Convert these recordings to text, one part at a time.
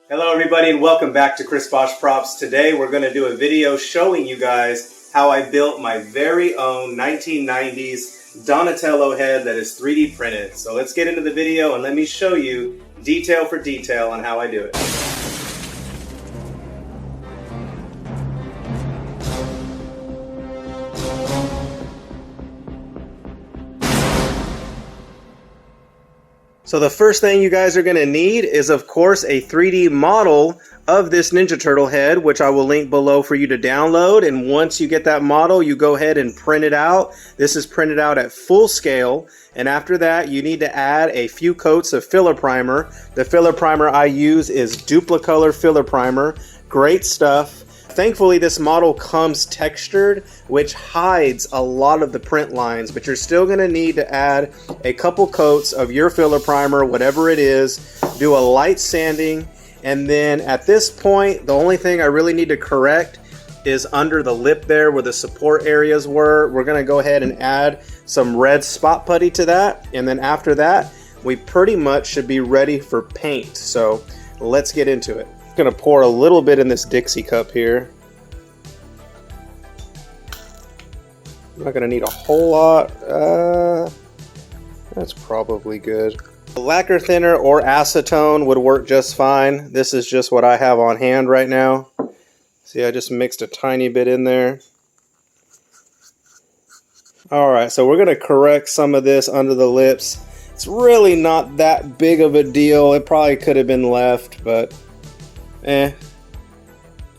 Hello everybody and welcome back to Chris Bosch Props. Today we're going to do a video showing you guys how I built my very own 1990s Donatello head that is 3D printed. So let's get into the video and let me show you detail for detail on how I do it. So the first thing you guys are going to need is, of course, a 3D model of this Ninja Turtle head, which I will link below for you to download. And once you get that model, you go ahead and print it out. This is printed out at full scale. And after that, you need to add a few coats of filler primer. The filler primer I use is Duplicolor filler primer. Great stuff. Thankfully, this model comes textured, which hides a lot of the print lines, but you're still going to need to add a couple coats of your filler primer, whatever it is. Do a light sanding, and then at this point, the only thing I really need to correct is under the lip there where the support areas were. We're going to go ahead and add some red spot putty to that, and then after that, we pretty much should be ready for paint. So let's get into it. Gonna pour a little bit in this Dixie cup here. I'm not gonna need a whole lot. That's probably good. Lacquer thinner or acetone would work just fine. This is just what I have on hand right now. See, I just mixed a tiny bit in there. Alright, so we're gonna correct some of this under the lips. It's really not that big of a deal. It probably could have been left, but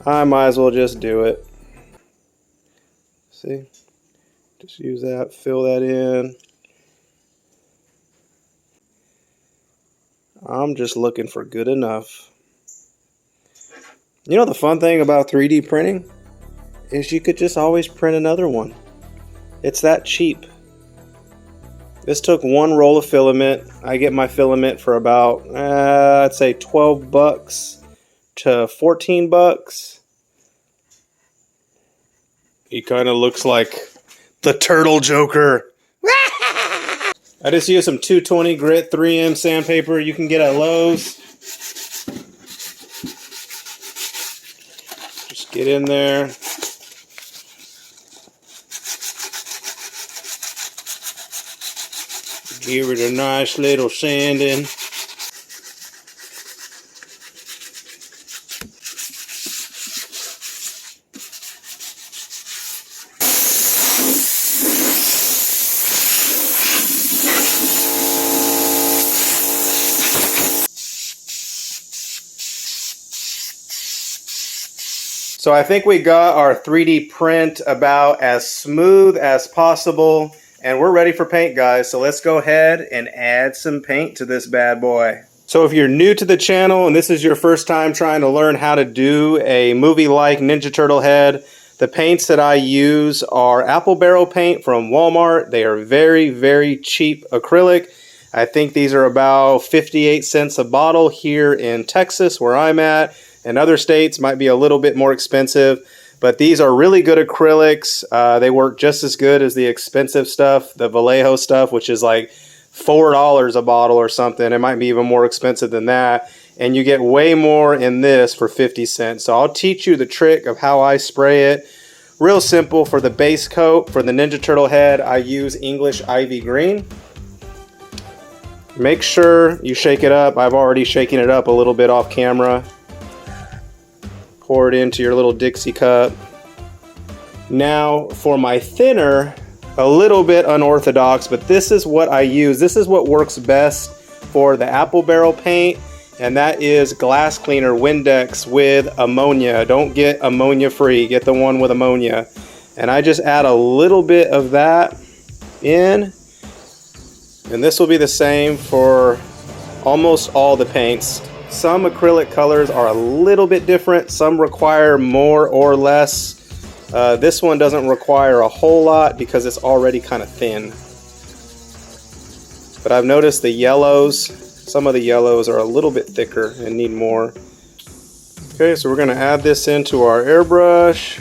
I might as well just do it. See? Just use that, fill that in. I'm just looking for good enough. You know the fun thing about 3D printing is you could just always print another one. It's that cheap. This took one roll of filament. I get my filament for about, I'd say 12 bucks. To 14 bucks. He kind of looks like the Turtle Joker. I just used some 220 grit 3M sandpaper you can get at Lowe's. Just get in there. Give it a nice little sanding. So I think we got our 3D print about as smooth as possible, and we're ready for paint, guys. So let's go ahead and add some paint to this bad boy. So if you're new to the channel and this is your first time trying to learn how to do a movie-like Ninja Turtle head, the paints that I use are apple barrel paint from Walmart. They are very, very cheap acrylic. I think these are about 58 cents a bottle here in Texas where I'm at. In other states might be a little bit more expensive, but these are really good acrylics. They work just as good as the expensive stuff, the Vallejo stuff, which is like $4 a bottle or something. It might be even more expensive than that. And you get way more in this for 50 cents. So I'll teach you the trick of how I spray it. Real simple. For the base coat, for the Ninja Turtle head, I use English Ivy Green. Make sure you shake it up. I've already shaken it up a little bit off camera. Pour it into your little Dixie cup. Now for my thinner, a little bit unorthodox, but this is what I use. This is what works best for the apple barrel paint, and that is glass cleaner Windex with ammonia. Don't get ammonia free, get the one with ammonia. And I just add a little bit of that in, and this will be the same for almost all the paints. Some acrylic colors are a little bit different. Some require more or less. This one doesn't require a whole lot because it's already kind of thin. But I've noticed the yellows, some of the yellows are a little bit thicker and need more. Okay, so we're going to add this into our airbrush.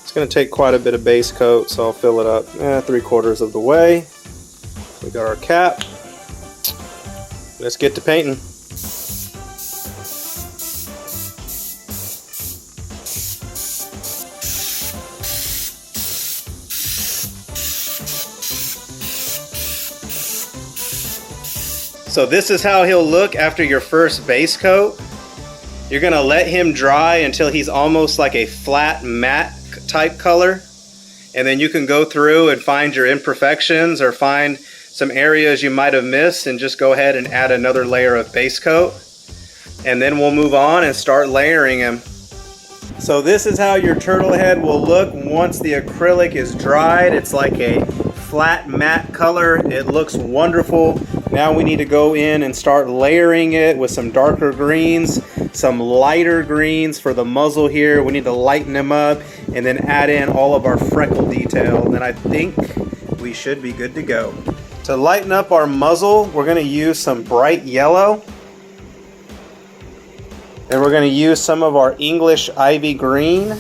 It's going to take quite a bit of base coat, so I'll fill it up 3/4 of the way. We got our cap. Let's get to painting. So this is how he'll look after your first base coat. You're gonna let him dry until he's almost like a flat matte type color. And then you can go through and find your imperfections or find some areas you might have missed and just go ahead and add another layer of base coat. And then we'll move on and start layering him. So this is how your turtle head will look once the acrylic is dried. It's like a flat matte color. It looks wonderful. Now we need to go in and start layering it with some darker greens, some lighter greens for the muzzle here. We need to lighten them up and then add in all of our freckle detail. And then I think we should be good to go. To lighten up our muzzle, we're going to use some bright yellow. And we're going to use some of our English ivy green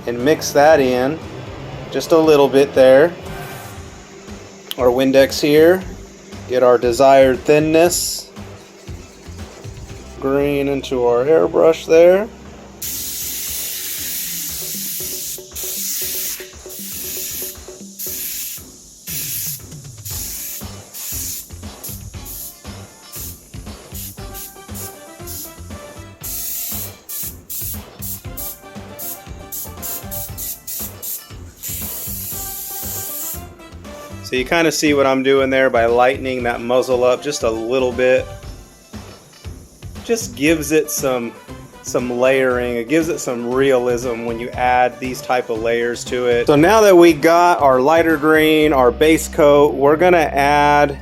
and mix that in just a little bit there. Our Windex here, get our desired thinness. Green into our airbrush there. So you kind of see what I'm doing there by lightening that muzzle up just a little bit. Just gives it some layering. It gives it some realism when you add these type of layers to it. So now that we got our lighter green, our base coat, we're gonna add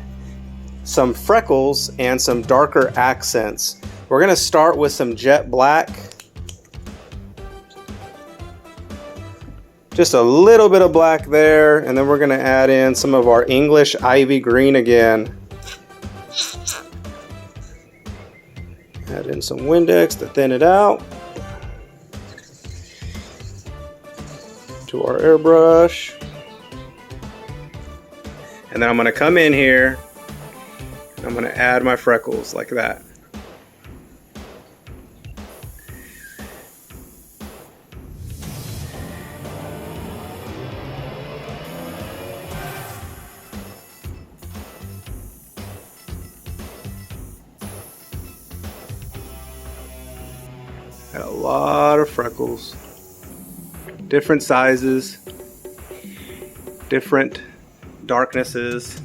some freckles and some darker accents. We're gonna start with some jet black. Just a little bit of black there, and then we're going to add in some of our English ivy green again. Add in some Windex to thin it out. To our airbrush. And then I'm going to come in here, and I'm going to add my freckles like that. Got a lot of freckles, different sizes, different darknesses.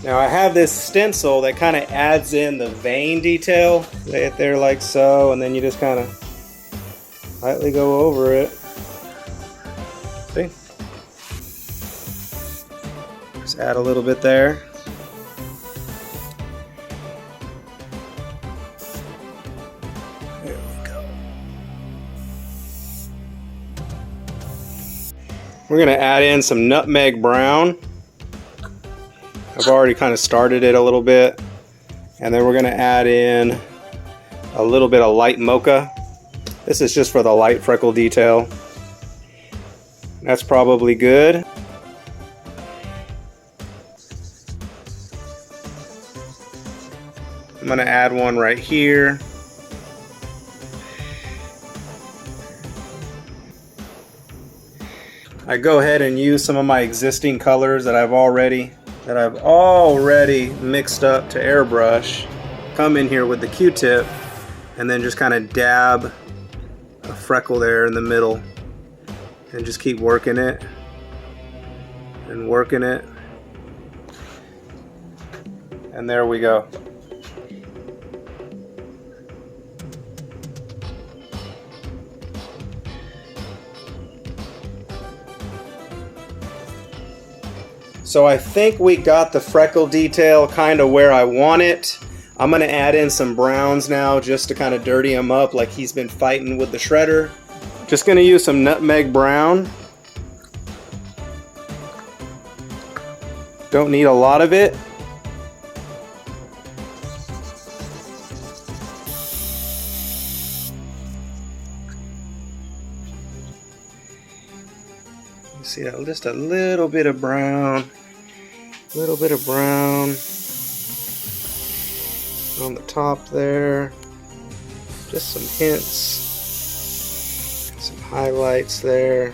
Now I have this stencil that kind of adds in the vein detail. Lay it there like so, and then you just kind of lightly go over it. See? Just add a little bit there. There we go. We're going to add in some nutmeg brown. I've already kind of started it a little bit. And then we're going to add in a little bit of light mocha. This is just for the light freckle detail. That's probably good. I'm going to add one right here. I go ahead and use some of my existing colors that I've already mixed up to airbrush. Come in here with the Q-tip and then just kind of dab a freckle there in the middle and just keep working it and working it. And there we go. So I think we got the freckle detail kind of where I want it. I'm going to add in some browns now just to kind of dirty him up like he's been fighting with the shredder. Just going to use some nutmeg brown. Don't need a lot of it. You see that? Just a little bit of brown. A little bit of brown on the top there. Just some hints. Some highlights there.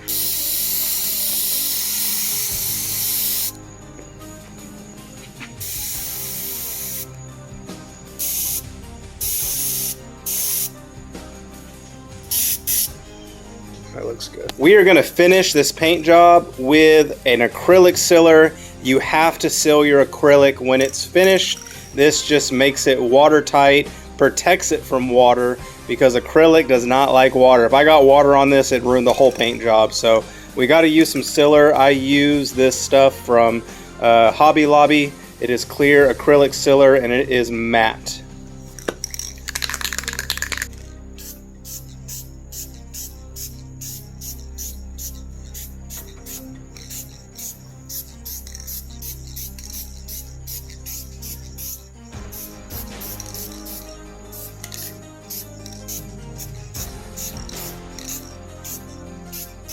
That looks good. We are going to finish this paint job with an acrylic sealer. You have to seal your acrylic when it's finished. This just makes it watertight, protects it from water, because acrylic does not like water. If I got water on this, it ruined the whole paint job. So we got to use some sealer. I use this stuff from Hobby Lobby. It is clear acrylic sealer and it is matte.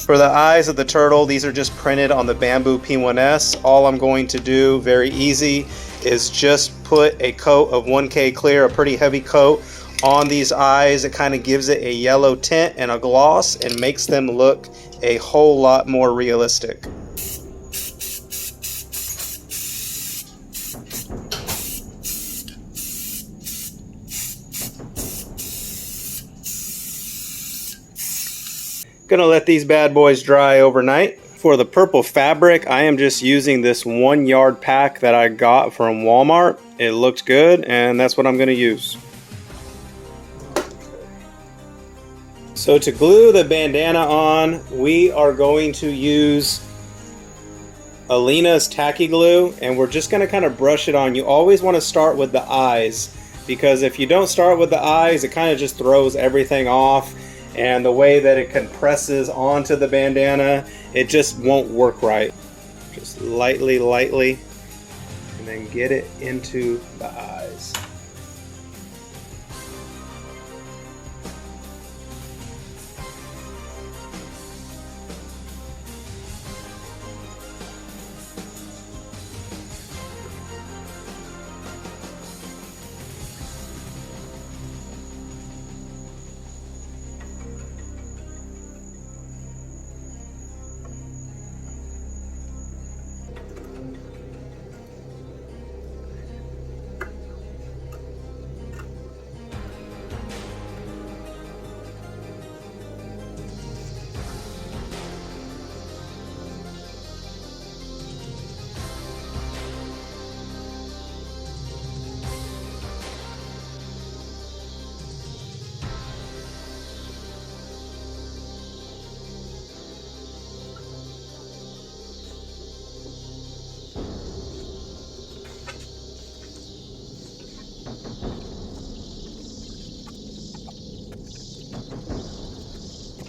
For the eyes of the turtle, these are just printed on the Bamboo P1S. All I'm going to do, very easy, is just put a coat of 1K clear, a pretty heavy coat, on these eyes. It kind of gives it a yellow tint and a gloss and makes them look a whole lot more realistic. Gonna let these bad boys dry overnight. For the purple fabric, I am just using this 1 yard pack that I got from Walmart. It looked good and that's what I'm gonna use. So to glue the bandana on, we are going to use Aleena's tacky glue, and we're just gonna kind of brush it on. You always want to start with the eyes, because if you don't start with the eyes, it kind of just throws everything off. And the way that it compresses onto the bandana, it just won't work right. Just lightly, and then get it into the eyes.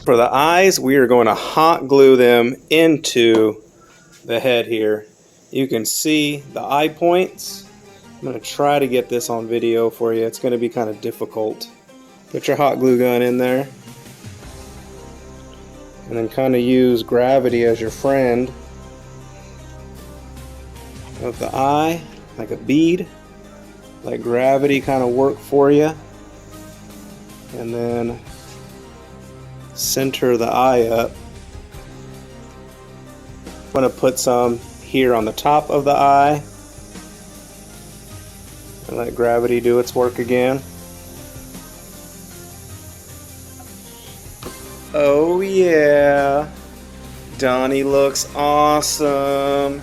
For the eyes, we are going to hot glue them into the head here. You can see the eye points. I'm going to try to get this on video for you. It's going to be kind of difficult. Put your hot glue gun in there. And then kind of use gravity as your friend of the eye, like a bead. Let gravity kind of work for you. And then center the eye up. I'm going to put some here on the top of the eye and let gravity do its work again. Oh yeah, Donnie looks awesome.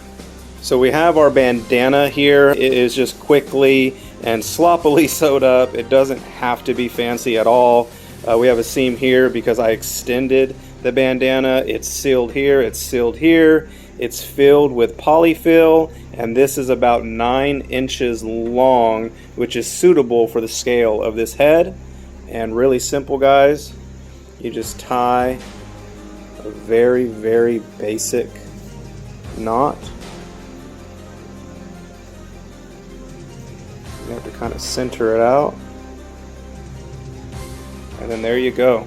So we have our bandana here. It is just quickly and sloppily sewed up. It doesn't have to be fancy at all. We have a seam here because I extended the bandana. It's sealed here, it's sealed here. It's filled with polyfill, and this is about 9 inches long, which is suitable for the scale of this head. And really simple, guys. You just tie a very, very basic knot. You have to kind of center it out. And then there you go.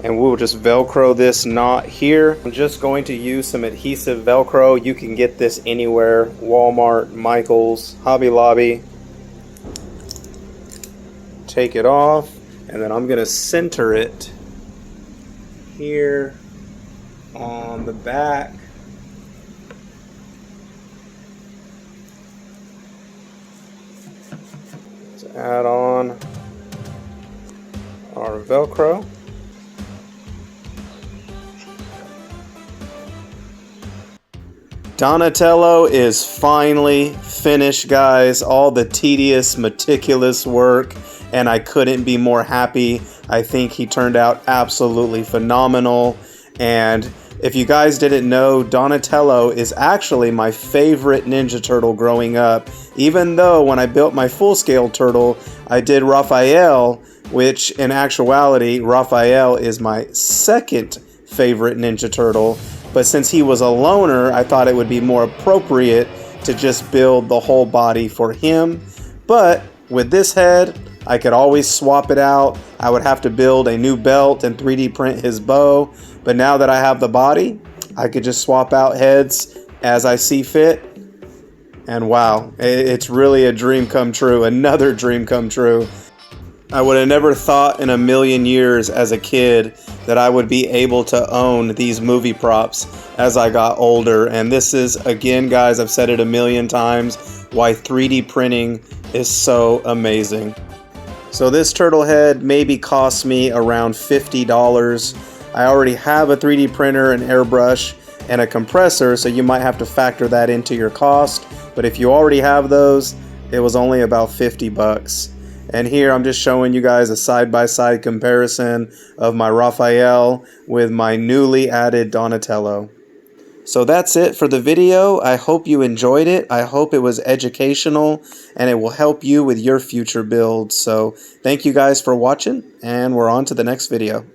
And we'll just Velcro this knot here. I'm just going to use some adhesive Velcro. You can get this anywhere. Walmart, Michaels, Hobby Lobby. Take it off. And then I'm going to center it here on the back. Let's add on our Velcro. Donatello is finally finished, guys. All the tedious, meticulous work, and I couldn't be more happy. I think he turned out absolutely phenomenal. And if you guys didn't know, Donatello is actually my favorite Ninja Turtle growing up. Even though when I built my full-scale turtle, I did Raphael, which in actuality, Raphael is my second favorite Ninja Turtle. But since he was a loner, I thought it would be more appropriate to just build the whole body for him. But with this head, I could always swap it out. I would have to build a new belt and 3D print his bow. But now that I have the body, I could just swap out heads as I see fit. And wow, it's really a dream come true, another dream come true. I would have never thought in a million years as a kid that I would be able to own these movie props as I got older. And this is, again, guys, I've said it a million times, why 3D printing is so amazing. So this turtle head maybe cost me around $50. I already have a 3D printer, an airbrush, and a compressor, so you might have to factor that into your cost. But if you already have those, it was only about 50 bucks. And here I'm just showing you guys a side-by-side comparison of my Raphael with my newly added Donatello. So that's it for the video. I hope you enjoyed it. I hope it was educational and it will help you with your future builds. So thank you guys for watching, and we're on to the next video.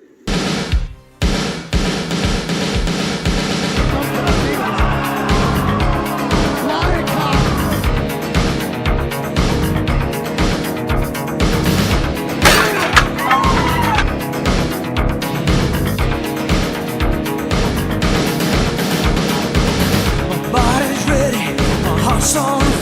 Song